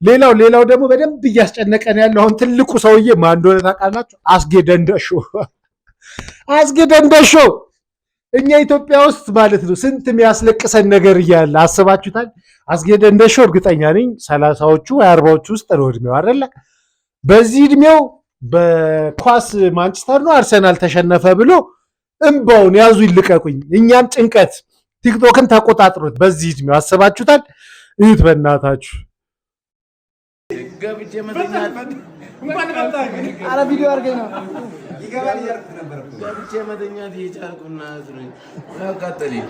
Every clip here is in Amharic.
ሌላው ደግሞ በደንብ እያስጨነቀን ያለው አሁን ትልቁ ሰውዬ ማን እንደሆነ ታውቃላችሁ? አስጌ ደንደሾ እኛ ኢትዮጵያ ውስጥ ማለት ነው ስንት የሚያስለቅሰን ነገር እያለ አስባችሁታል? አስጌ ደንደሾ እርግጠኛ ነኝ 30ዎቹ 40ዎቹ ውስጥ ነው እድሜው አይደለ? በዚህ እድሜው በኳስ ማንቸስተር ነው አርሰናል ተሸነፈ ብሎ እንባውን ያዙ ይልቀቁኝ። እኛም ጭንቀት ቲክቶክን ተቆጣጥሩት። በዚህ እድሜው አስባችሁታል? እዩት በእናታችሁ። ገብቼ መተኛት አረ ቪዲዮ አድርገኝ ነው ይገባል ያርኩ ነበር እኮ ገብቼ መተኛት እየቻልኩና አዝሮኝ ያቃጠለኝ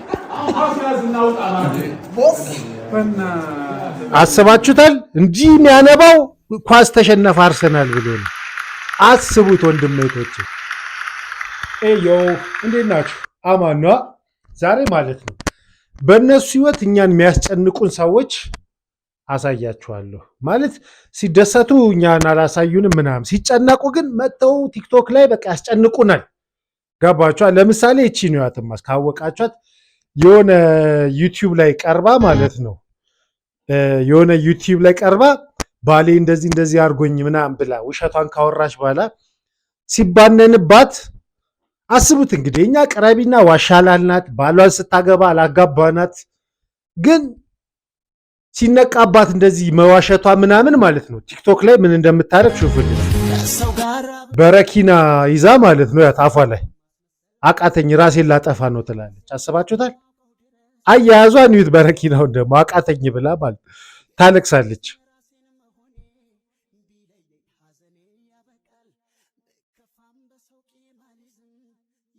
አስባችሁታል? እንጂ የሚያነባው ኳስ ተሸነፈ አርሰናል ብሎ ነው። አስቡት ወንድሜቶች። ኤዮ እንዴት ናችሁ? አማን ነው ዛሬ ማለት ነው። በእነሱ ህይወት እኛን የሚያስጨንቁን ሰዎች አሳያችኋለሁ። ማለት ሲደሰቱ እኛን አላሳዩንም ምናምን፣ ሲጨነቁ ግን መጥተው ቲክቶክ ላይ በቃ ያስጨንቁናል። ገባችኋል? ለምሳሌ እቺ ነው ያትማስ ካወቃችኋት የሆነ ዩቲዩብ ላይ ቀርባ ማለት ነው የሆነ ዩቲዩብ ላይ ቀርባ ባሌ እንደዚህ አድርጎኝ ምናምን ብላ ውሸቷን ካወራች በኋላ ሲባነንባት አስቡት እንግዲህ እኛ ቀራቢና ዋሻላልናት ባሏን ስታገባ አላጋባናት ግን ሲነቃባት እንደዚህ መዋሸቷ ምናምን ማለት ነው። ቲክቶክ ላይ ምን እንደምታረግ ሹፍልኝ። በረኪና ይዛ ማለት ነው ያታፏ ላይ አቃተኝ ራሴን ላጠፋ ነው ትላለች። አስባችሁታል? አያያዟን ይዩት። በረኪናውን ደግሞ አቃተኝ ብላ ማለት ታለቅሳለች።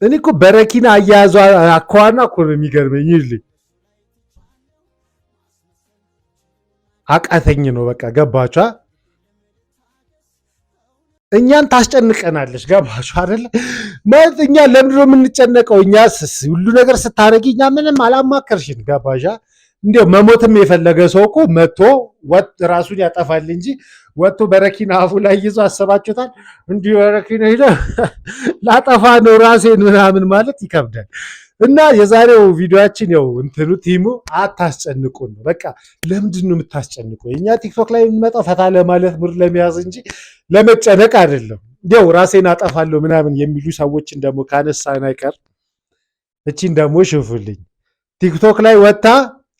እኔ እኮ በረኪና አያያዟ አኳዋና እኮ ነው የሚገርመኝ። ይልኝ አቃተኝ ነው በቃ ገባችሁ? እኛን ታስጨንቀናለች። ገባችሁ አይደለ? ማለት እኛ ለምንድነው የምንጨነቀው? እኛ ሁሉ ነገር ስታረጊ እኛ ምንም አላማከርሽን። ገባሻ? እንዲያው መሞትም የፈለገ ሰው እኮ መጥቶ ወጥ ራሱን ያጠፋል እንጂ ወጥቶ በረኪና አፉ ላይ ይዞ አሰባችሁታል? እንዲህ በረኪና ሄደ ላጠፋ ነው ራሴን ምናምን ማለት ይከብዳል። እና የዛሬው ቪዲዮአችን ያው እንትኑ ቲሙ አታስጨንቁን ነው። በቃ ለምንድን ነው የምታስጨንቁ? እኛ ቲክቶክ ላይ የምንመጣው ፈታ ለማለት ሙድ ለመያዝ እንጂ ለመጨነቅ አይደለም። ያው ራሴን አጠፋለሁ ምናምን የሚሉ ሰዎችን ደግሞ ካነሳን አይቀር እቺን ደግሞ ሽፉልኝ። ቲክቶክ ላይ ወጣ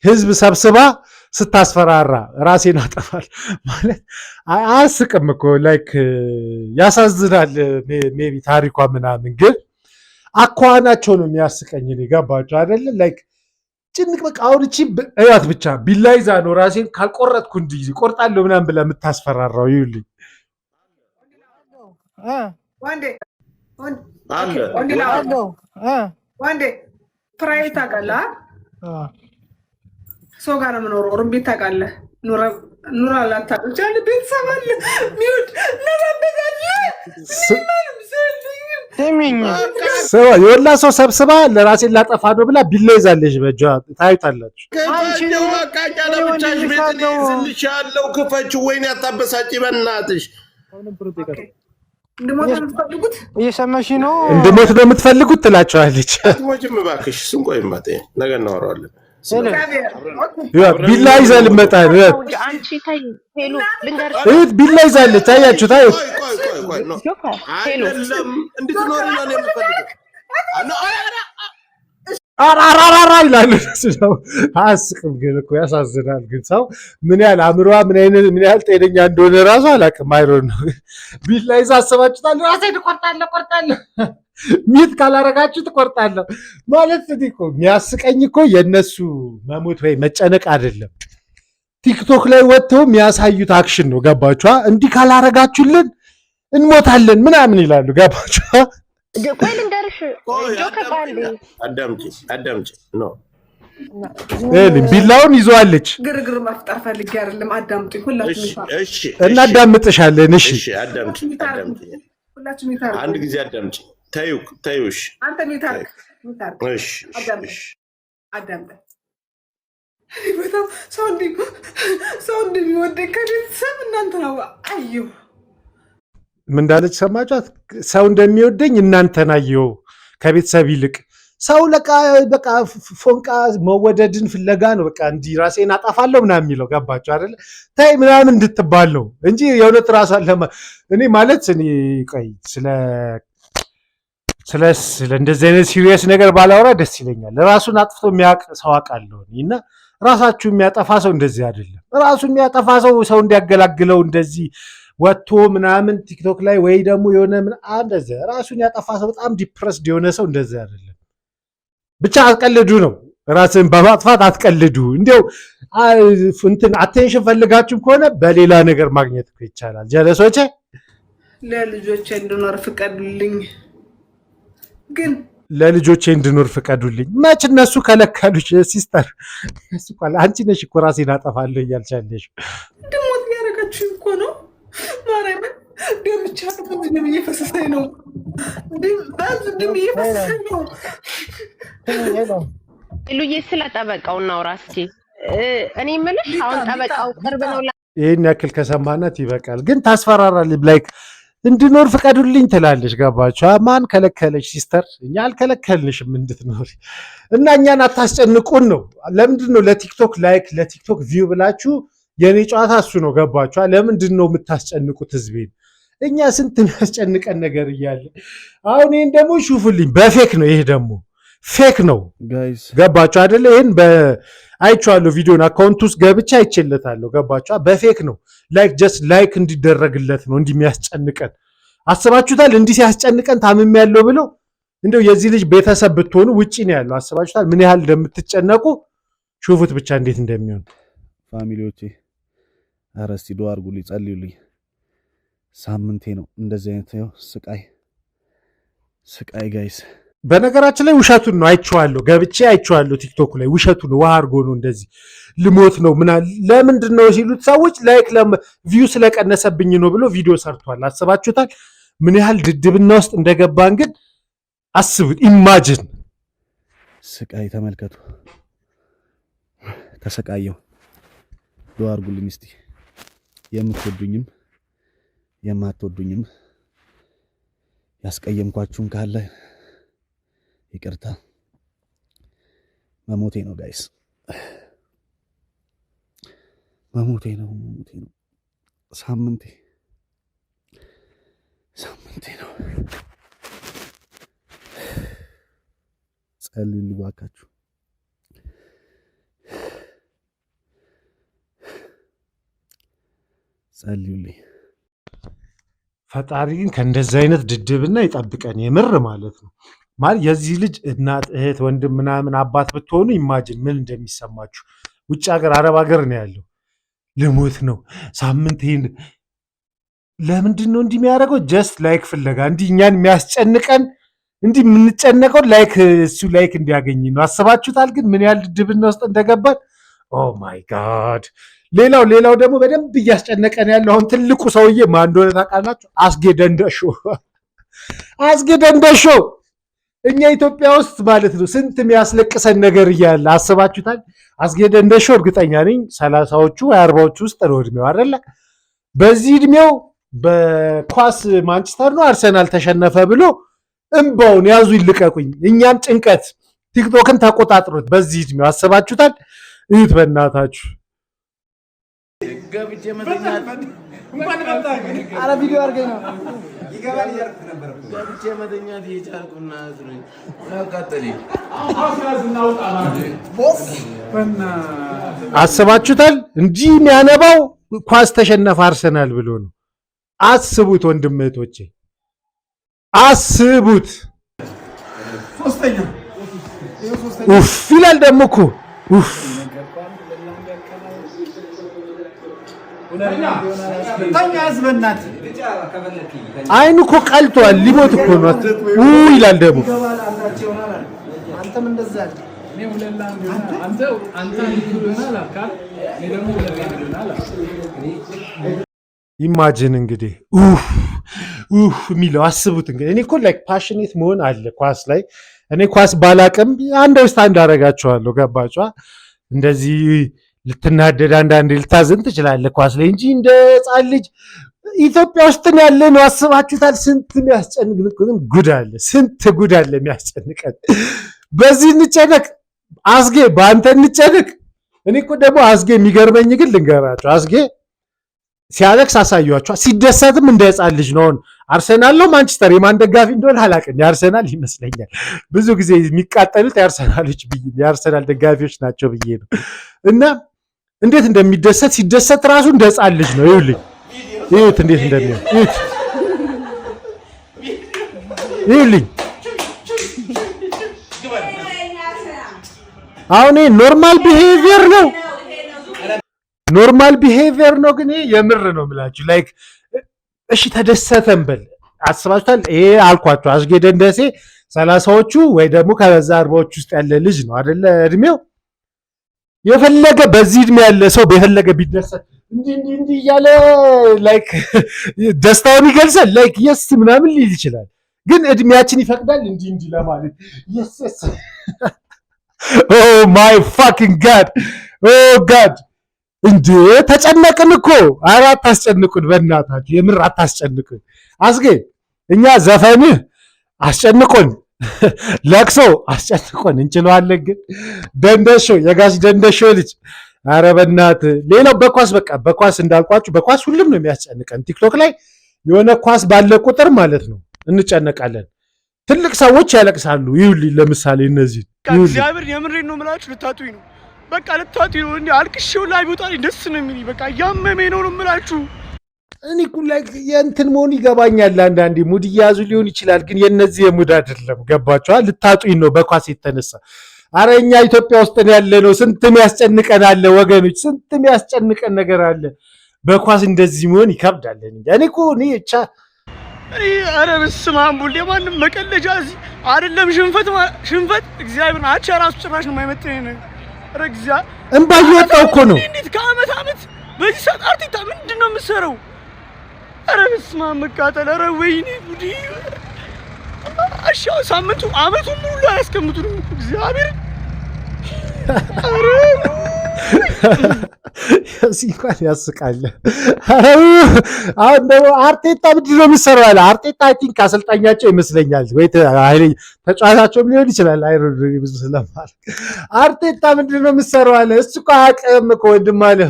ህዝብ ሰብስባ ስታስፈራራ ራሴን አጠፋል ማለት አያስቅም እኮ ላይክ ያሳዝናል። ሜቢ ታሪኳ ምናምን ግን አኳናቸው ነው የሚያስቀኝ። ገባችሁ አይደለ? ላይክ ጭንቅ በቃ አሁን እቺ እያት ብቻ ቢላ ይዛ ነው ራሴን ካልቆረጥኩ እንዲህ ቆርጣለሁ ምናምን ብላ የምታስፈራራው። ይኸውልኝ ወንዴ ፕራይቬት ታውቃለህ? ሰው ጋር ነው የምኖረው። ሩምቤት ታውቃለህ? ኑራ ላታውቅ ቤተሰብ አለ ሚውድ የወላ ሰው ሰብስባ ለራሴን ላጠፋ ነው ብላ ቢላ ይዛለች በእጇ ታዩታላችሁ። ያለው ክፈችው ወይኔ አታበሳጭ በእናትሽ። እንድሞት ነው የምትፈልጉት? እየሰማሽ ነው? እንድሞት ነው የምትፈልጉት ትላቸዋለች። ሞችም እባክሽ እሱን ቆይ ነገ እናወራዋለን። ቢላ ይዛ ልመጣ ቢላ ይዛለች። ታያችሁ ታዩት አራራራ ይላሉ። አያስቅም ግን እኮ ያሳዝናል። ግን ሰው ምን ያህል አእምሮዋ ምን ያህል ጤነኛ እንደሆነ እራሱ አላውቅም። አይሮን ነው ቢላ ይዛ አስባችሁታል? ራሴን እቆርጣለሁ ሚት ካላረጋችሁ ትቆርጣለሁ ማለት እኮ የሚያስቀኝ እኮ የእነሱ መሞት ወይ መጨነቅ አይደለም። ቲክቶክ ላይ ወጥተው የሚያሳዩት አክሽን ነው። ገባችኋ? እንዲህ ካላረጋችሁልን እንሞታለን ምናምን ይላሉ። ገባችኋ? ቆይ ልንገርሽ፣ አዳምጪ ነው ቢላውን ይዟለች። ግርግር መፍጠር ፈልጌ አይደለም። አዳምጡኝ ሁላችሁም። እሺ እናዳምጥሻለን። እሺ አዳምጪ ሁላችሁም ይታረቁ። አንድ ጊዜ አዳምጪ። ተይውሽ አንተ ሚታርክ እሺ አዳምጥ። በጣም ሰው እንደሚወደኝ ከቤተሰብ እናንተ ነው አየሁ። ምን እንዳለች ሰማጫት? ሰው እንደሚወደኝ እናንተን አየሁ ከቤተሰብ ይልቅ ሰው በቃ ፎንቃ መወደድን ፍለጋ ነው። በቃ እንዲህ ራሴን አጠፋለሁ ምናምን የሚለው ገባችሁ አይደለ? ታይ ምናምን እንድትባል ነው እንጂ የእውነት ራሷን እኔ ማለት እኔ ቆይ ስለ እንደዚህ አይነት ሲሪየስ ነገር ባላወራ ደስ ይለኛል። ራሱን አጥፍቶ የሚያውቅ ሰው አውቃለሁ እና ራሳችሁ የሚያጠፋ ሰው እንደዚህ አይደለም። ራሱን የሚያጠፋ ሰው እንዲያገላግለው እንደዚህ ወጥቶ ምናምን ቲክቶክ ላይ ወይ ደግሞ የሆነ እንደዚህ ራሱን ያጠፋ ሰው በጣም ዲፕረስድ የሆነ ሰው እንደዚህ አይደለም። ብቻ አትቀልዱ ነው። ራስን በማጥፋት አትቀልዱ። እንዲያው እንትን አቴንሽን ፈልጋችሁም ከሆነ በሌላ ነገር ማግኘት ይቻላል። ጀለሶቼ ለልጆቼ እንድኖር ፍቀዱልኝ። ግን ለልጆቼ እንድኖር ፍቀዱልኝ። መች እነሱ ከለከሉሽ? ሲስተር አንቺ ነሽ እኮ ራሴን አጠፋለሁ እያልቻለሽ ድሞት ያደረጋችሁ እኮ ነው። ማርያምን ደምቻ ደም እየፈሰሰኝ ነው። ደም እየፈሰሰኝ ነው። ሉዬ ስለ ጠበቃው እናውራ እስኪ። እኔ የምልሽ አሁን ጠበቃው ቅርብ ነው። ይሄን ያክል ከሰማናት ይበቃል። ግን ታስፈራራለች። ላይክ እንድኖር ፍቀዱልኝ ትላለች። ገባችሁ? ማን ከለከለች ሲስተር? እኛ አልከለከልንሽም እንድትኖር እና እኛን አታስጨንቁን ነው። ለምንድን ነው ለቲክቶክ ላይክ ለቲክቶክ ቪው ብላችሁ የኔ ጨዋታ እሱ ነው። ገባችኋ? ለምንድን ነው የምታስጨንቁት ህዝቤን? እኛ ስንት የሚያስጨንቀን ነገር እያለ አሁን ይህን ደግሞ ሹፉልኝ። በፌክ ነው ይሄ ደግሞ ፌክ ነው። ገባችሁ አይደለ? ይህን አይቼዋለሁ። ቪዲዮን አካውንት ውስጥ ገብቼ አይቼለታለሁ። ገባችኋ? በፌክ ነው። ላይክ ጀስት ላይክ እንዲደረግለት ነው እንዲህ የሚያስጨንቀን። አስባችሁታል? እንዲህ ሲያስጨንቀን ታምም ያለው ብለው እንደው የዚህ ልጅ ቤተሰብ ብትሆኑ ውጪ ነው ያለው። አስባችሁታል? ምን ያህል እንደምትጨነቁ ሹፉት ብቻ እንዴት እንደሚሆን ፋሚሊዎቼ። ኧረ እስቲ ዱአ አድርጉልኝ፣ ጸልዩልኝ። ሳምንቴ ነው እንደዚህ አይነት ስቃይ ጋይስ። በነገራችን ላይ ውሸቱን ነው። አይቼዋለሁ፣ ገብቼ አይቼዋለሁ ቲክቶክ ላይ ውሸቱን ነው። ውሃ አድርጎ ነው እንደዚህ ልሞት ነው ለምንድን ነው ሲሉት ሰዎች ላይክ ቪው ስለቀነሰብኝ ነው ብሎ ቪዲዮ ሰርቷል። አስባችሁታል? ምን ያህል ድድብና ውስጥ እንደገባን ግን አስቡት። ኢማጅን ስቃይ ተመልከቱ። ተሰቃየው። ዱአ አድርጉልኝ እስቲ። የምትወዱኝም የማትወዱኝም ያስቀየምኳችሁን ካለ ይቅርታ። መሞቴ ነው ጋይስ፣ መሞቴ ነው። ሳምንቴ ነው። ጸልዩልኝ እባካችሁ። ጸልዩልኝ። ፈጣሪ ግን ከእንደዚህ አይነት ድድብና ይጠብቀን የምር ማለት ነው። ማለት የዚህ ልጅ እናት እህት ወንድም ምናምን አባት ብትሆኑ ኢማጂን ምን እንደሚሰማችሁ። ውጭ ሀገር አረብ ሀገር ነው ያለው። ልሞት ነው ሳምንት። ይሄን ለምንድን ነው እንዲህ የሚያደርገው? ጀስት ላይክ ፍለጋ እንዲህ እኛን የሚያስጨንቀን እንዲህ የምንጨነቀው ላይክ እሱ ላይክ እንዲያገኝ ነው። አስባችሁታል? ግን ምን ያህል ድድብና ውስጥ እንደገባን። ኦ ማይ ጋድ። ሌላው ደግሞ በደንብ እያስጨነቀን ያለው አሁን ትልቁ ሰውዬ ማን እንደሆነ ታውቃላችሁ? አስጌ ደንደሾ እኛ ኢትዮጵያ ውስጥ ማለት ነው ስንት የሚያስለቅሰን ነገር እያለ አስባችሁታል? አስጌ ደንደሾ እርግጠኛ ነኝ 30ዎቹ 40ዎቹ ውስጥ ነው እድሜው አይደለ? በዚህ እድሜው በኳስ ማንቸስተር ነው አርሰናል ተሸነፈ ብሎ እምባውን ያዙ ይልቀቁኝ። እኛን ጭንቀት ቲክቶክን ተቆጣጥሮት በዚህ እድሜው አስባችሁታል? እዩት በእናታችሁ። ገብቼ መተኛት አረ ቪዲዮ አድርገኝ ነው ይገባል ያርኩ ነበር። ገብቼ መተኛት እየቻልኩና አስሮኝ አቃጠለኝ። አስባችሁታል? እንዲህ የሚያነባው ኳስ ተሸነፈ አርሰናል ብሎ ነው። አስቡት ወንድም እህቶቼ፣ አስቡት። ኡፍ ይላል ደግሞ እኮ ኡፍ። አይኑ እኮ ቀልቷል። ሊሞት እኮ ነው ይላል ደግሞ። ኢማጂን እንግዲህ የሚለው አስቡት እንግዲህ። እኔ እኮ ላይክ ፓሽኔት መሆን አለ ኳስ ላይ። እኔ ኳስ ባላቅም አንደርስታንድ አደርጋቸዋለሁ። ገባችኋ? እንደዚህ ልትናደድ አንዳንዴ ልታዘን ትችላለህ ኳስ ላይ እንጂ እንደ ሕፃን ልጅ ኢትዮጵያ ውስጥ ያለ ነው። አስባችሁታል? ስንት የሚያስጨንቅ ጉድ አለ፣ ስንት ጉድ አለ የሚያስጨንቀን። በዚህ እንጨነቅ አስጌ በአንተ እንጨነቅ። እኔ እኮ ደግሞ አስጌ የሚገርመኝ ግን ልንገራቸው፣ አስጌ ሲያለቅስ አሳያቸዋ፣ ሲደሰትም እንደ ሕፃን ልጅ ነው። አርሰናል ነው ማንቸስተር የማን ደጋፊ እንደሆነ አላውቅም፣ የአርሰናል ይመስለኛል። ብዙ ጊዜ የሚቃጠሉት የአርሰናል ደጋፊዎች ናቸው ብዬ ነው። እና እንዴት እንደሚደሰት ሲደሰት ራሱ እንደ ሕፃን ልጅ ነው። ይሁት እንዴት እንደሚሆን ይሁልኝ። አሁን ኖርማል ቢሄቪየር ነው ግን የምር ነው የምላችሁ። ላይክ እሺ ተደሰተን በል አስባችኋል? ይሄ አልኳችሁ አስጌ ደንደሴ 30ዎቹ ወይ ደግሞ ከበዛ 40ዎቹ ውስጥ ያለ ልጅ ነው አይደለ? እድሜው የፈለገ በዚህ እድሜ ያለ ሰው በፈለገ ቢደሰት እንዲህ እያለ ላይክ ደስታውን ይገልጻል። ላይክ የስ ምናምን ሊል ይችላል። ግን እድሜያችን ይፈቅዳል እንዲህ ለማለት የስ ኦ ማይ ፋኪንግ ጋድ ኦ ጋድ እንዴ ተጨነቅን እኮ። ኧረ አታስጨንቁን በእናታችሁ፣ የምር አታስጨንቁን። አስጌ እኛ ዘፈንህ አስጨንቆን፣ ለቅሶ አስጨንቆን እንችለዋለን። ግን ደንደሾ የጋሽ ደንደሾ ልጅ ኧረ በእናትህ። ሌላው በኳስ እንዳልኳችሁ በኳስ ሁሉም ነው የሚያስጨንቀን። ቲክቶክ ላይ የሆነ ኳስ ባለ ቁጥር ማለት ነው እንጨነቃለን። ትልቅ ሰዎች ያለቅሳሉ። ይኸውልኝ ለምሳሌ እነዚህ እግዚአብሔር የምሬን ነው የምላችሁ፣ ልታጡኝ ነው በቃ ልታጡኝ ነው። እንዴ አልቅሼው ላይ ቢወጣኝ ደስ ነው የሚለኝ። በቃ እያመመኝ ነው የምላችሁ። እኔ እኮ ላይ የእንትን መሆኑ ይገባኛል። አንዳንዴ ሙድ እየያዙ ሊሆን ይችላል፣ ግን የነዚህ የሙድ አይደለም። ገባችኋል? ልታጡኝ ነው በኳስ የተነሳ። አረ እኛ ኢትዮጵያ ውስጥ ያለ ነው። ስንትም ያስጨንቀን አለ ወገኖች፣ ስንትም ያስጨንቀን ነገር አለ። በኳስ እንደዚህ መሆን ይከብዳል። እኔ እኮ ብቻ አረ በስመ አብ ወልድ የማንም መቀለጃ እዚህ አይደለም። ሽንፈት እግዚአብሔር አቻ ራሱ ጭራሽ ነው የማይመጥነኝ ነው። አረ እግዚአብሔር እንባ እየወጣው እኮ ነው። እንዴት ከአመት በዚህ ሰዓት አርቲታ ምንድን ነው የምትሰራው? አረ በስመ አብ መቃጠል። አረ ወይኔ ጉዲ። አሻው ሳምንቱ አመቱን ሙሉ አያስቀምጡንም እግዚአብሔር። አረ እዚህ እንኳን ያስቃል። አሁን ደግሞ አርቴታ ምንድን ነው የምትሰራው አለ። አርቴታ አይ ቲንክ አሰልጣኛቸው ይመስለኛል ወይ ተጫዋቻቸውም ሊሆን ይችላል። ብዙ ስለማለት አርቴታ ምንድን ነው የምትሰራው አለ። እሱ እኮ አያውቅም እኮ ወንድም አለ።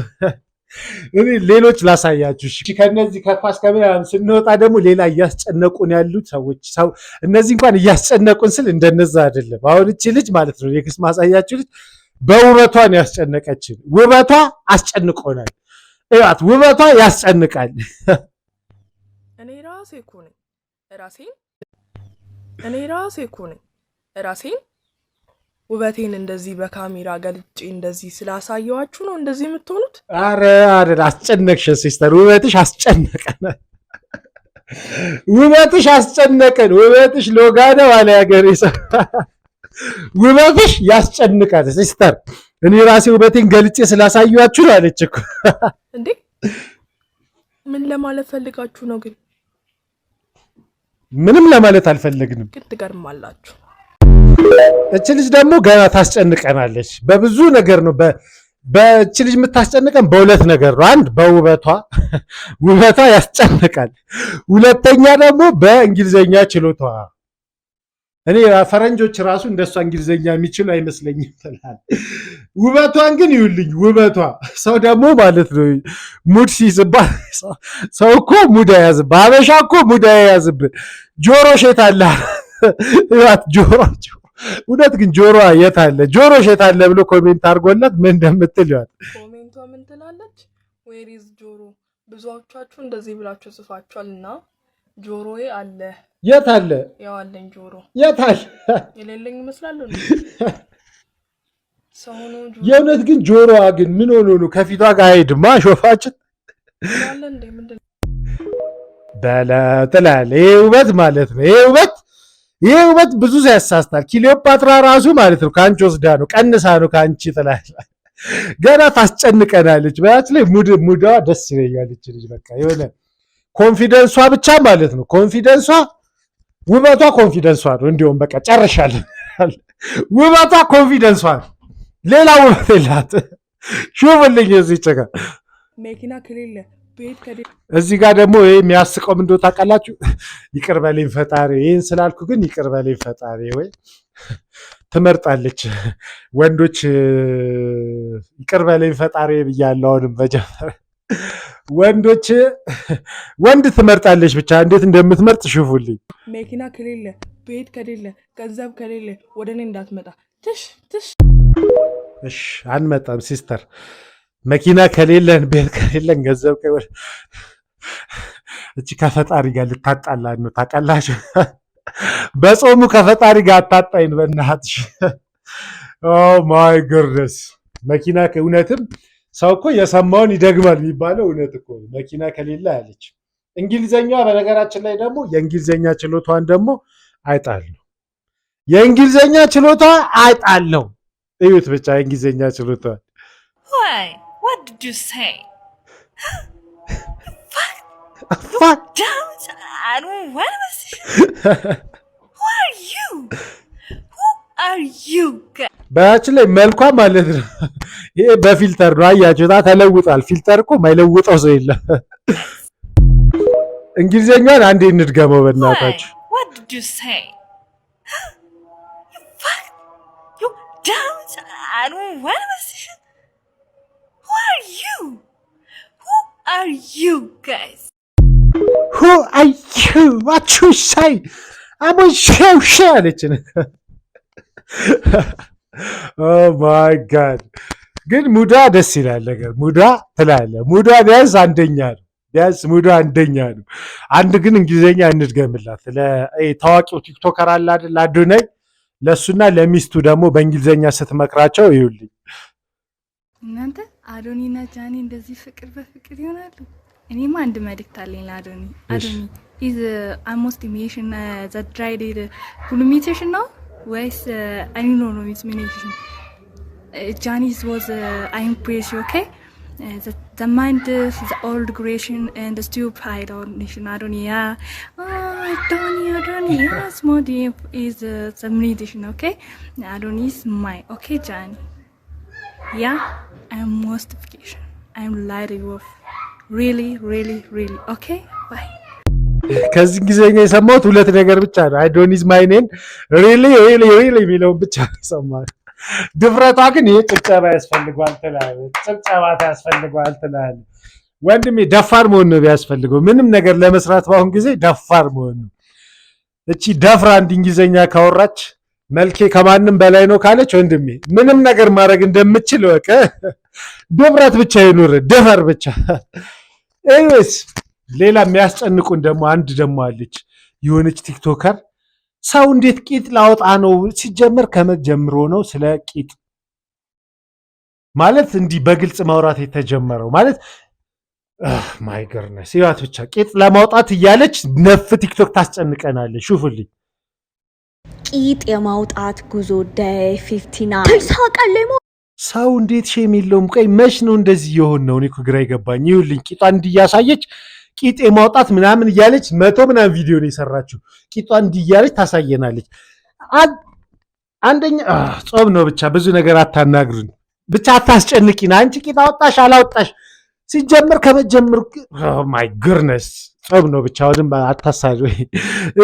ሌሎች ላሳያችሁ። ከነዚህ ከኳስ ከምናምን ስንወጣ ደግሞ ሌላ እያስጨነቁን ያሉት ሰዎች እነዚህ እንኳን እያስጨነቁን ስል እንደነዛ አይደለም። አሁን እቺ ልጅ ማለት ነው የክስ ማሳያችሁ ልጅ በውበቷን ያስጨነቀችን። ውበቷ አስጨንቆናል። እያት ውበቷ ያስጨንቃል። እኔ ራሴ እኮ ነኝ ራሴን ውበቴን እንደዚህ በካሜራ ገልጬ እንደዚህ ስላሳየዋችሁ ነው እንደዚህ የምትሆኑት። አረ አስጨነቅሽን ሲስተር። ውበትሽ አስጨነቀን። ውበትሽ ሎጋ ነው አለ ያገሬ ሰው። ውበትሽ ያስጨንቃል ሲስተር። እኔ ራሴ ውበቴን ገልጬ ስላሳየኋችሁ ነው አለች እኮ። እንዴ ምን ለማለት ፈልጋችሁ ነው? ግን ምንም ለማለት አልፈለግንም። ግን ትገርማላችሁ። እቺ ልጅ ደግሞ ገና ታስጨንቀናለች በብዙ ነገር ነው። በእቺ ልጅ የምታስጨንቀን በሁለት ነገር ነው። አንድ ውበቷ ያስጨንቃል። ሁለተኛ ደግሞ በእንግሊዘኛ ችሎቷ። እኔ ፈረንጆች ራሱ እንደሷ እንግሊዘኛ የሚችሉ አይመስለኝም ትላል። ውበቷን ግን ይውልኝ። ውበቷ ሰው ደግሞ ማለት ነው ሙድ ሲይዝባት፣ ሰው እኮ ሙድ ያያዝብ። ሀበሻ እኮ ሙድ ያያዝብ። ጆሮ ሼት አለ ጆሮ እውነት ግን ጆሮ የት አለ? ጆሮ ሼት አለ ብሎ ኮሜንት አድርጎላት ምን እንደምትል ይዋል። ኮሜንቷ ምን ትላለች? ዌር ኢዝ ጆሮ? ብዙዎቻችሁ እንደዚህ ብላችሁ ጽፋችኋልና ጆሮዬ አለ። የት አለ? ያው አለኝ ጆሮ። የት አለ? የሌለኝ ይመስላል እንዴ? ሰውኑ ጆሮ። የእውነት ግን ጆሮዋ ግን ምን ሆኖ ነው ከፊቷ ጋር አይሄድማ ሾፋችን አለ እንዴ? ምንድን በለጥላል። ይሄ ውበት ማለት ነው። ይሄ ውበት ብዙ ሰው ያሳስታል። ክሊዮፓትራ ራሱ ማለት ነው ከአንቺ ወስዳ ነው ቀንሳ ነው ከአንቺ ትላለች። ገና ታስጨንቀናለች። በያች ላይ ሙዷ ደስ ይለኛለች ልጅ። በቃ የሆነ ኮንፊደንሷ ብቻ ማለት ነው። ውበቷ ኮንፊደንሷ ነው። እንዲሁም በቃ ጨርሻለሁ። ውበቷ ኮንፊደንሷ ነው። ሌላ ውበት የላት። ሹፍልኝ እዚህ ጭቃ መኪና ከሌለ እዚህ ጋር ደግሞ ይሄ የሚያስቀው ምን እንደው ታውቃላችሁ? ይቅር በለኝ ፈጣሪ፣ ይሄን ስላልኩ ግን ይቅር በለኝ ፈጣሪ። ወይ ትመርጣለች። ወንዶች ይቅር በለኝ ፈጣሪ ብያለሁ። አሁንም በጀመረ ወንዶች ወንድ ትመርጣለች። ብቻ እንዴት እንደምትመርጥ ሽፉልኝ። መኪና ከሌለ ቤት ከሌለ ገንዘብ ከሌለ ወደ እኔ እንዳትመጣ። ትሽ እሺ አንመጣም ሲስተር። መኪና ከሌለን ቤት ከሌለን ገንዘብ እቺ ከፈጣሪ ጋር ልታጣላን ነው ታውቃላችሁ። በጾሙ ከፈጣሪ ጋር አታጣይን በእናትሽ። ኦ ማይ ጎድነስ። መኪና እውነትም ሰው እኮ የሰማውን ይደግማል የሚባለው እውነት እኮ መኪና ከሌለ አለች። እንግሊዘኛ በነገራችን ላይ ደግሞ የእንግሊዘኛ ችሎታዋን ደግሞ አይጣል ነው። የእንግሊዘኛ ችሎታ አይጣል ነው። እዩት ብቻ የእንግሊዘኛ ችሎታ። What did you say? Fuck. I don't want to see. Who are you? Who are you? በያችን ላይ መልኳ ማለት ነው። ይሄ በፊልተር ነው አያችሁታ፣ ተለውጣል። ፊልተር እኮ ማይለውጠው ሰው የለም። እንግሊዘኛን አንዴ እንድገመው በእናታችሁ። What did you say? You fuck. You don't. I don't want to see. Who are you? Who are you guys? Who are you? What you say? I'm a show አለችን። Oh my god. ግን ሙዳ ደስ ይላል ነገር ሙዳ ትላለ። ሙዳ ቢያንስ አንደኛ ነው። ቢያንስ ሙዳ አንደኛ ነው። አንድ ግን እንግሊዘኛ እንድገምላት ለታዋቂው ቲክቶከር አለ አይደል አዶናይ፣ ለሱና ለሚስቱ ደግሞ በእንግሊዘኛ ስትመክራቸው ይውልኝ። እናንተ አዶኒና ጃኒ እንደዚህ ፍቅር በፍቅር ይሆናሉ? እኔማ አንድ መልእክት አለኝ ለአዶኒ። አዶኒ ኢዝ አልሞስት ኢሚቴሽን ዘ ድራይድ ሁሉ ኢሚቴሽን ነው ወይስ አይ ኖ ኖ ኢሚቴሽን? Johnny's was I impress you, okay? The mind, the old creation and the stupid nation. Adonia, Adonia, small is the meditation, okay? Adonia is mine, okay, Johnny? Yeah, I'm mortification. I'm light of really, okay? Bye. ከዚህ ጊዜኛ የሰማሁት ሁለት ነገር ብቻ ነው። አዶኒስ ማይኔን ሪሊ የሚለውን ብቻ ነው የሰማሁት። ድፍረቷ ግን ይሄ ጭብጨባ ያስፈልገዋል ትላለች። ጭብጨባ ያስፈልገዋል ትላለች። ወንድሜ ደፋር መሆን ነው ቢያስፈልገው። ምንም ነገር ለመስራት በአሁን ጊዜ ደፋር መሆን ነው። እቺ ደፍራ አንድ እንግሊዘኛ ካወራች መልኬ ከማንም በላይ ነው ካለች ወንድሜ ምንም ነገር ማድረግ እንደምችል ወቀ። ድፍረት ብቻ ይኑር፣ ድፈር ብቻ። ኤኒዌይስ ሌላ የሚያስጨንቁን ደግሞ አንድ ደግሞ አለች የሆነች ቲክቶከር ሰው እንዴት ቂጥ ላወጣ ነው? ሲጀመር ከመጀምሮ ነው ስለ ቂጥ ማለት እንዲህ በግልጽ ማውራት የተጀመረው ማለት ማይ ገርነስ ይዋት ብቻ ቂጥ ለማውጣት እያለች ነፍ ቲክቶክ ታስጨንቀናለች። ሹፉልኝ ቂጥ የማውጣት ጉዞ ዳይ 59 ተሳቀለሞ ሰው እንዴት ሼም የለውም። ቆይ መች ነው እንደዚህ የሆነ ነው? እኔ እኮ ግራ ይገባኝ። ይኸውልኝ ቂጧን እንዲያሳየች ቂጥ የማውጣት ምናምን እያለች 100 ምናምን ቪዲዮ ነው የሰራችው። ቂጧን እንዲያለች ታሳየናለች። አንደኛ ጾም ነው ብቻ ብዙ ነገር አታናግሩን ብቻ አታስጨንቂና። አንቺ ቂጥ አወጣሽ አላወጣሽ ሲጀመር ከመጀመሩ ማይ ጉድነስ ጾም ነው ብቻ ወድም አታሳጅ ወይ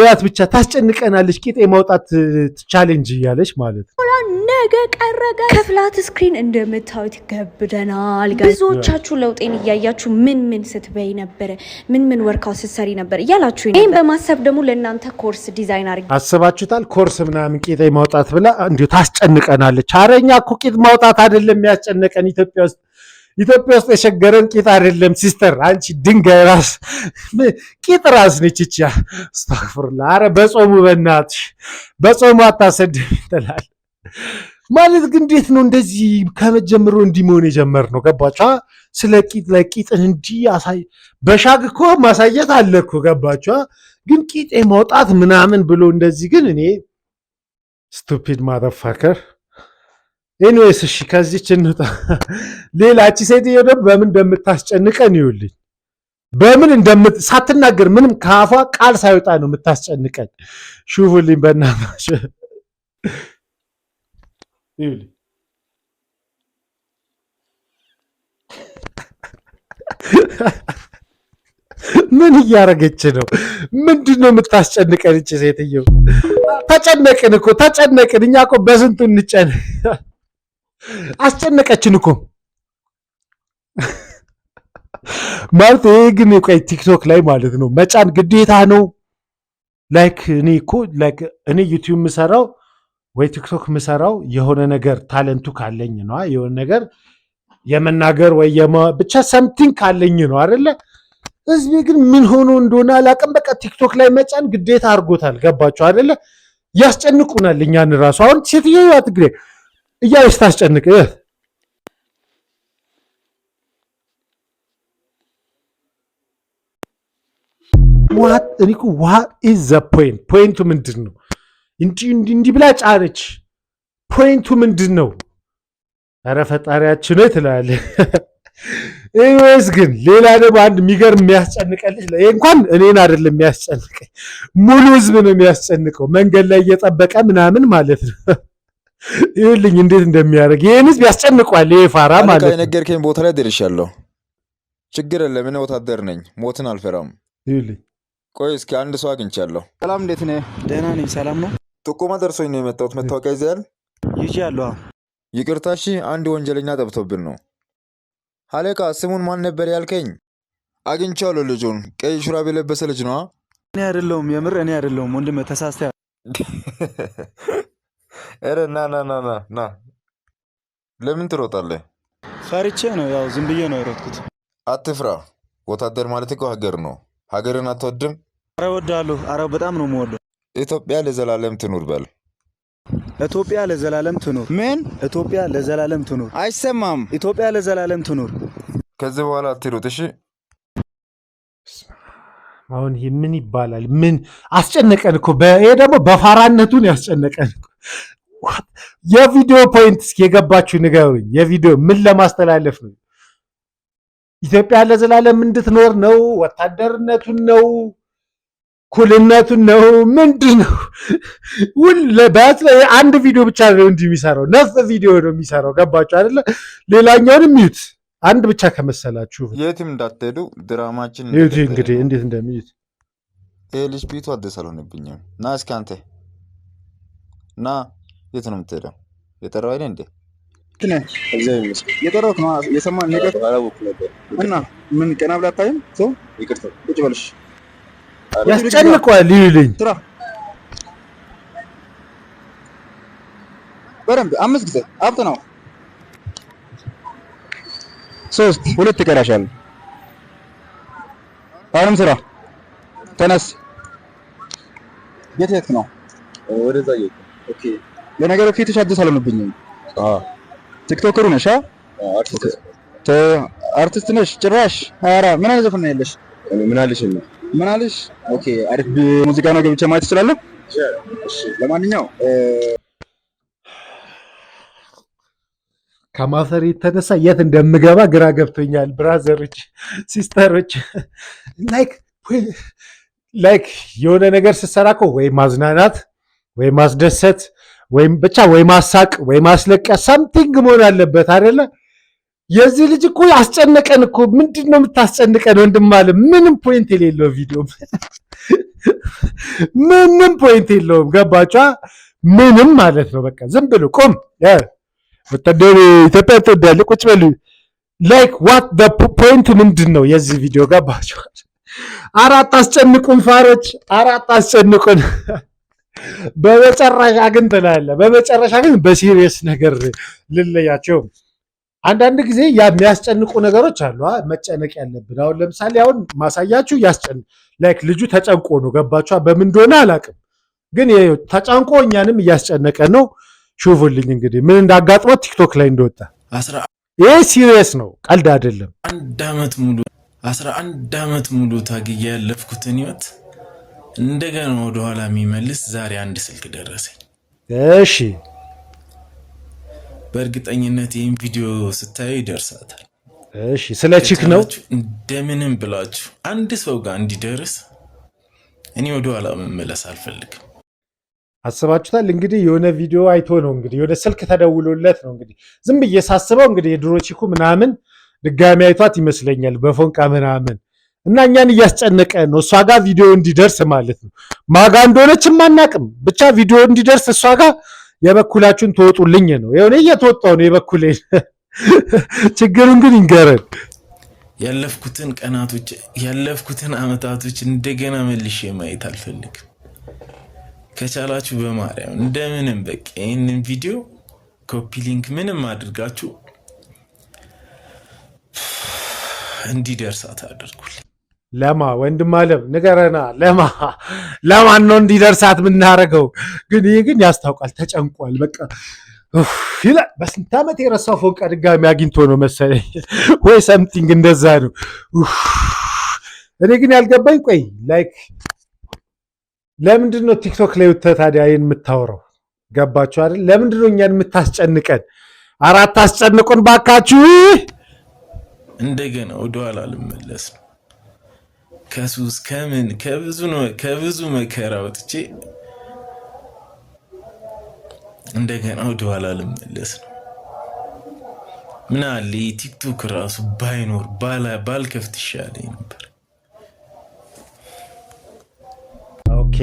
ያት ብቻ ታስጨንቀናለች። ቂጥ የማውጣት ቻሌንጅ እያለች ማለት ነው። ነገ ቀረገ ከፍላት ስክሪን እንደምታዩት ገብደናል። ብዙዎቻችሁ ለውጤን እያያችሁ ምን ስትበይ ነበር፣ ምን ወርካው ስትሰሪ ነበር እያላችሁ ይሄን በማሰብ ደግሞ ለእናንተ ኮርስ ዲዛይን አድርጌ አስባችሁታል። ኮርስ ምናምን ቂጥ ማውጣት ብላ እንዴ ታስጨንቀናለች። አረኛ እኮ ቂጥ ማውጣት አይደለም የሚያስጨንቀን ኢትዮጵያ ውስጥ የሸገረን ቂጥ አይደለም ሲስተር። አንቺ ድንጋይ ራስ ቂጥ ራስ ነች እቺ። አስተግፍሩላህ። አረ በጾሙ በእናትሽ በጾሙ አታሰድም ይላል ማለት ግን እንዴት ነው እንደዚህ ከመጀመሩ እንዲመሆን የጀመርነው? ገባችሁ? ስለ ቂጥ ለቂጥን እንዲህ አሳይ በሻግ እኮ ማሳየት አለ እኮ ገባችሁ? ግን ቂጥ ማውጣት ምናምን ብሎ እንደዚህ ግን እኔ ስቱፒድ ማዘርፋከር። ኤኒዌይስ እሺ ከዚህች እንውጣ። ሌላ እቺ ሴትዮ ደግሞ በምን እንደምታስጨንቀን ይውልኝ። በምን ሳትናገር ምንም ከአፏ ቃል ሳይወጣ ነው የምታስጨንቀን። ሹፉልኝ በእናታችሁ ይውልኝ። ምን እያረገች ነው? ምንድነው የምታስጨንቀን እቺ ሴትዮ? ተጨነቅን እኮ ተጨነቅን። እኛ እኮ በስንቱ እንጨነቅ። አስጨነቀችን እኮ ማለት ይሄ ግን ቆይ ቲክቶክ ላይ ማለት ነው መጫን ግዴታ ነው። ላይክ እኔ እኮ ላይክ እኔ ዩቲዩብ የምሰራው ወይ ቲክቶክ የምሰራው የሆነ ነገር ታለንቱ ካለኝ ነው። የሆነ ነገር የመናገር ወይ ብቻ ሰምቲንግ ካለኝ ነው አይደለ? ህዝቤ ግን ምን ሆኖ እንደሆነ አላውቅም። በቃ ቲክቶክ ላይ መጫን ግዴታ አድርጎታል። ገባችሁ አይደለ? ያስጨንቁናል እኛን ራሱ። አሁን ሴትዮዋ ትግሬ እያለች ታስጨንቅ what is the point? ፖይንቱ ምንድን ነው? እንዲህ ብላ ጫነች። ፖይንቱ ምንድን ነው? ኧረ ፈጣሪያችን ነው ትላለህ። ኢንዌይስ ግን ሌላ ደግሞ አንድ የሚገርም የሚያስጨንቀልሽ እንኳን እኔን አይደለም የሚያስጨንቀኝ ሙሉ ህዝብ ነው የሚያስጨንቀው። መንገድ ላይ እየጠበቀ ምናምን ማለት ነው። ይኸውልኝ እንዴት እንደሚያደርግ ይህን ህዝብ ያስጨንቋል። ይሄ ፋራ ማለት ነው። የነገርከኝ ቦታ ላይ ደርሻለሁ። ችግር የለም እኔ ወታደር ነኝ፣ ሞትን አልፈራም። ይኸውልኝ ቆይ እስኪ አንድ ሰው አግኝቻለሁ። ሰላም እንዴት ነህ? ደህና ነኝ። ሰላም ነው። ጥቆማ ደርሶኝ ነው የመጣሁት። መታወቂያ ይዘሃል? ይዤአለሁ። ይቅርታ እሺ፣ አንድ ወንጀለኛ ጠብቶብን ነው። አለቃ ስሙን ማን ነበር ያልከኝ? አግኝቻለሁ ልጁን። ቀይ ሹራብ የለበሰ ልጅ ነው። እኔ አይደለሁም፣ የምር እኔ አይደለሁም ወንድም፣ ተሳስተህ። ኧረ ና ለምን ትሮጣለህ? ፈርቼ ነው፣ ያው ዝም ብዬ ነው የሮጥኩት። አትፍራ፣ ወታደር ማለት እኮ ሀገር ነው። ሀገርን አትወድም? አረ እወዳለሁ። አረ በጣም ነው የምወደው። ኢትዮጵያ ለዘላለም ትኑር በል። ኢትዮጵያ ለዘላለም ትኑር። ምን? ኢትዮጵያ ለዘላለም ትኑር። አይሰማም። ኢትዮጵያ ለዘላለም ትኑር። ከዚህ በኋላ አትሩጥ እሺ። አሁን ይህ ምን ይባላል? ምን አስጨነቀን እኮ። ይሄ ደግሞ በፋራነቱን ያስጨነቀን እኮ። የቪዲዮ ፖይንት እስኪ የገባችሁ ንገሩኝ። የቪዲዮ ምን ለማስተላለፍ ነው? ኢትዮጵያ ለዘላለም እንድትኖር ነው? ወታደርነቱን ነው? ኩልነቱን ነው? ምንድን ነው? አንድ ቪዲዮ ብቻ ነው እንጂ የሚሰራው ነፍ ቪዲዮ ነው የሚሰራው። ገባችሁ አይደለ? ሌላኛውንም ይዩት። አንድ ብቻ ከመሰላችሁ የትም እንዳትሄዱ። ድራማችን ይዩት እንግዲህ እንዴት እንደሚዩት። ይሄ ልጅ ፊቱ አዲስ አልሆነብኝም። ና እስኪ አንተ ና። የት ነው የምትሄደው? የጠራው አይደል እንዴ? የጠራሁት ነው። የሰማን ነገር እና ምን ቀና ብላ አታይም? ሰው ይቅርታ ቁጭ በልሽ። ያስጨንቀዋል። ይልኝ ስራ በደንብ 5 ጊዜ አብጥ ነው 3 2 ይቀራሻል። አሁንም ስራ ተነስ። የት ነው? ወደዛ ይሄድ። ኦኬ ለነገሩ ፊትሽ አዲስ አልሆነብኝም። ቲክቶከሩ ነሽ? አርቲስት ነሽ ጭራሽ? ኧረ ምን አይነት ዘፈን ነው ያለሽ? ምን አለሽ? ኦኬ አሪፍ ሙዚቃ ነው። ገብቼ ማየት እችላለሁ? እሺ ለማንኛውም ከማፈር የተነሳ የት እንደምገባ ግራ ገብቶኛል። ብራዘሮች ሲስተሮች፣ ላይክ የሆነ ነገር ስትሰራ እኮ ወይ ማዝናናት ወይ ማስደሰት ወይም ብቻ ወይ ማሳቅ ወይ ማስለቀስ ሳምቲንግ መሆን አለበት አይደለ? የዚህ ልጅ እኮ አስጨነቀን እኮ። ምንድን ነው የምታስጨንቀን ወንድም? አለ ምንም ፖይንት የሌለው ቪዲዮ፣ ምንም ፖይንት የለውም። ገባችኋ? ምንም ማለት ነው በቃ ዝም ብሎ ቁም። ወታደር ኢትዮጵያ ትወዳለህ? ቁጭ በሉ። ላይክ ዋት ዘ ፖይንቱ ምንድን ነው የዚህ ቪዲዮ? ገባችኋ? አራት አስጨንቁን ፋሮች፣ አራት አስጨንቁን። በመጨረሻ ግን ትላለህ። በመጨረሻ ግን በሲሪየስ ነገር ልለያቸው። አንዳንድ ጊዜ የሚያስጨንቁ ነገሮች አሉ መጨነቅ ያለብን። አሁን ለምሳሌ አሁን ማሳያችሁ ላይክ ልጁ ተጨንቆ ነው። ገባችኋ? በምን እንደሆነ አላውቅም፣ ግን ተጨንቆ እኛንም እያስጨነቀ ነው። ሹፉልኝ እንግዲህ ምን እንዳጋጥመው ቲክቶክ ላይ እንደወጣ። ይሄ ሲሪየስ ነው፣ ቀልድ አይደለም። 11 ዓመት ሙሉ ታግዬ ያለፍኩትን ህይወት እንደገና ወደኋላ የሚመልስ ዛሬ አንድ ስልክ ደረሰኝ። እሺ በእርግጠኝነት ይህን ቪዲዮ ስታዩ ይደርሳታል። እሺ ስለ ቺክ ነው። እንደምንም ብላችሁ አንድ ሰው ጋር እንዲደርስ እኔ ወደኋላ መመለስ አልፈልግም። አስባችሁታል እንግዲህ የሆነ ቪዲዮ አይቶ ነው እንግዲህ የሆነ ስልክ ተደውሎለት ነው እንግዲህ ዝም ብዬ ሳስበው እንግዲህ የድሮ ቺኩ ምናምን ድጋሚ አይቷት ይመስለኛል በፎንቃ ምናምን እና እኛን እያስጨነቀ ነው። እሷ ጋር ቪዲዮ እንዲደርስ ማለት ነው። ማጋ እንደሆነችም አናቅም። ብቻ ቪዲዮ እንዲደርስ እሷ ጋር የበኩላችሁን ተወጡልኝ ነው። የሆነ እየተወጣው ነው የበኩሌን። ችግሩን ግን ይንገረን። ያለፍኩትን ቀናቶች ያለፍኩትን አመታቶች እንደገና መልሼ ማየት አልፈልግም። ከቻላችሁ በማርያም እንደምንም በቃ ይህንን ቪዲዮ ኮፒ ሊንክ ምንም አድርጋችሁ እንዲደርሳት አድርጉልኝ። ለማ ወንድም አለም ንገረና፣ ለማን ነው እንዲደርሳት የምናደርገው? ግን ይህ ግን ያስታውቃል፣ ተጨንቋል። በቃ ይላል። በስንት ዓመት የረሳው ፎንቃ ድጋሚ አግኝቶ ነው መሰለኝ ወይ ሰምቲንግ እንደዛ ነው። እኔ ግን ያልገባኝ ቆይ ላይክ ለምንድን ነው ቲክቶክ ላይ ወጥተህ ታዲያ ይሄን የምታወራው? ገባችሁ አይደል? ለምንድን ነው እኛን የምታስጨንቀን? አራት አስጨንቁን ባካችሁ። እንደገና ወደኋላ ልመለስ ነው። ከሱስ ከምን ከብዙ መከራ ወጥቼ እንደገና ወደኋላ ልመለስ ነው። ምን አለ ቲክቶክ ራሱ ባይኖር ባልከፍት ይሻለኝ ነበር። ኦኬ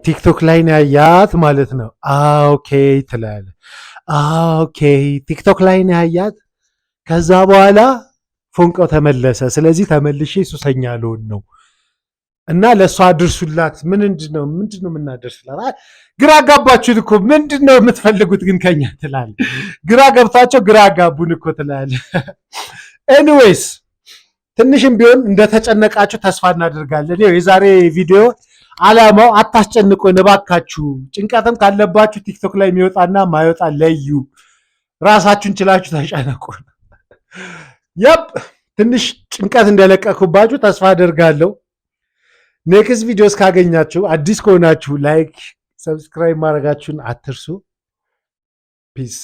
ቲክቶክ ላይ ነው ያያት ማለት ነው። ኦኬ ትላለህ። ኦኬ ቲክቶክ ላይ ነው ያያት። ከዛ በኋላ ፎንቃው ተመለሰ። ስለዚህ ተመልሼ ሱሰኛ ልሆን ነው እና ለእሷ አድርሱላት። ምንድነው የምናደርስላት? ግራ አጋባችሁን እኮ። ምንድነው የምትፈልጉት ግን ከኛ ትላለህ። ግራ ገብቷቸው ግራ አጋቡን እኮ ትላለህ። ኤኒዌይስ ትንሽም ቢሆን እንደተጨነቃችሁ ተስፋ እናደርጋለን። የዛሬ ቪዲዮ አላማው አታስጨንቁን እባካችሁ። ጭንቀትም ካለባችሁ ቲክቶክ ላይ የሚወጣና ማይወጣ ለዩ። ራሳችሁን ችላችሁ ተጨነቁ። ያብ ትንሽ ጭንቀት እንደለቀኩባችሁ ተስፋ አደርጋለሁ። ኔክስት ቪዲዮ እስካገኛችሁ አዲስ ከሆናችሁ ላይክ፣ ሰብስክራይብ ማድረጋችሁን አትርሱ። ፒሳ